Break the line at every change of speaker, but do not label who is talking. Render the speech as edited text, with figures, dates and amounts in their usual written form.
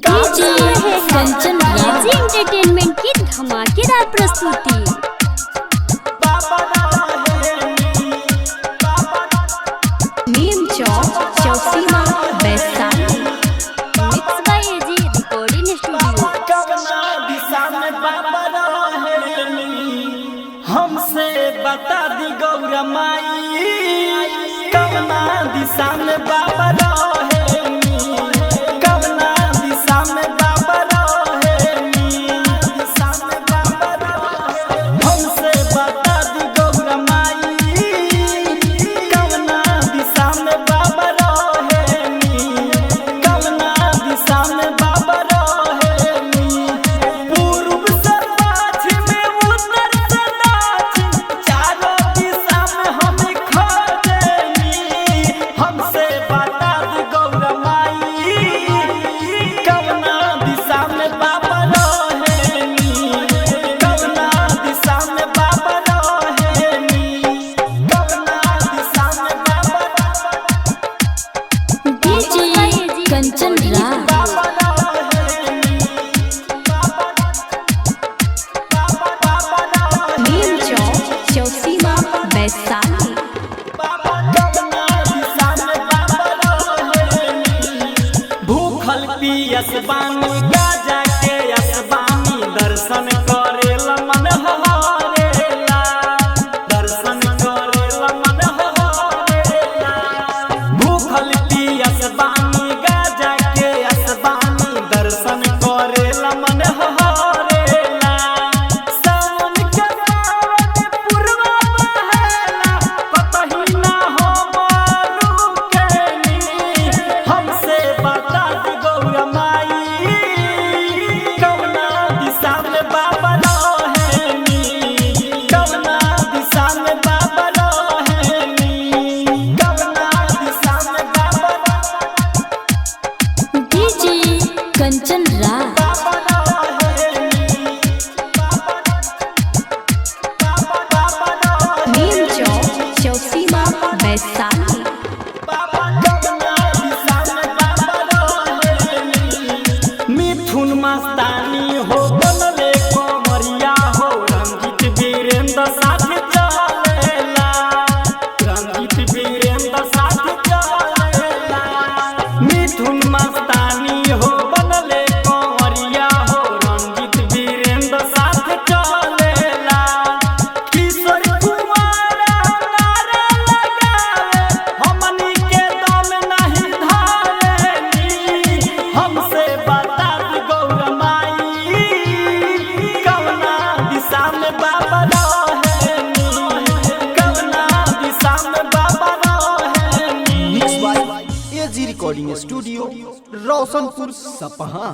DJ Kanchan AG entertainment की धमाकेदार प्रस्तुति। Neem Chowk Chausima Vaishali. Mix by AG recording studio.
हमसे बता दी गौरा माई कवना दिशा में बाबा रहेनी, कवना दिशा में बाबा रहेनी, दिशा में बाबा रहेनी। हमसे बता दी गौरा माई कवना दिशा में बाबा रहेनी, कवना दिशा में बाबा रहेनी। पूर्व से पश्चिम उत्तर से दक्षिण चारों दिशा में हम खोजेनी। हमसे बता दी गौरा माई कवना दिशा में बाबा रहेनी, कवना दिशा में बाबा रहेनी, कवना दिशा में बाबा
डीजे कंचन नीम चौक चौसीमा वैशाली।
भूखल पियस बानी गाजा के असबानी दर्शन करेला मन हरेला, दर्शन करेला मन हरेला। भूखल पियस बानी गाजा के असबानी दर्शन करेला मन हरेला। सावन के पावन पुरवा बहेला कतही ना हो रुकेनी। हमसे बता दी गौरा माई कवना दिशा में बाबा रहेनी, कवना दिशा में बाबा रहेनी, कवना दिशा में बाबा
डीजे कंचन नीम चौक चौसीमा वैशाली।
मिथुन मस्तानी हो बनले कमरिया हो रंजित वीरेंद्र साथ चलेला, रंजित वीरेंद्र साथ चलेला। मिथुन मस्तानी हो बनले कमरिया हो रंजित वीरेंद्र साथ चलेला। किशोर कुमार नारा लगावे हमनी के दम नहीं धारेनी। हमसे बता दी गौरा माई कवना दिशा में बाबा रहेनी, कवना दिशा में बाबा रहेनी।
Mix by AG recording studio Roshanpur Sapaha.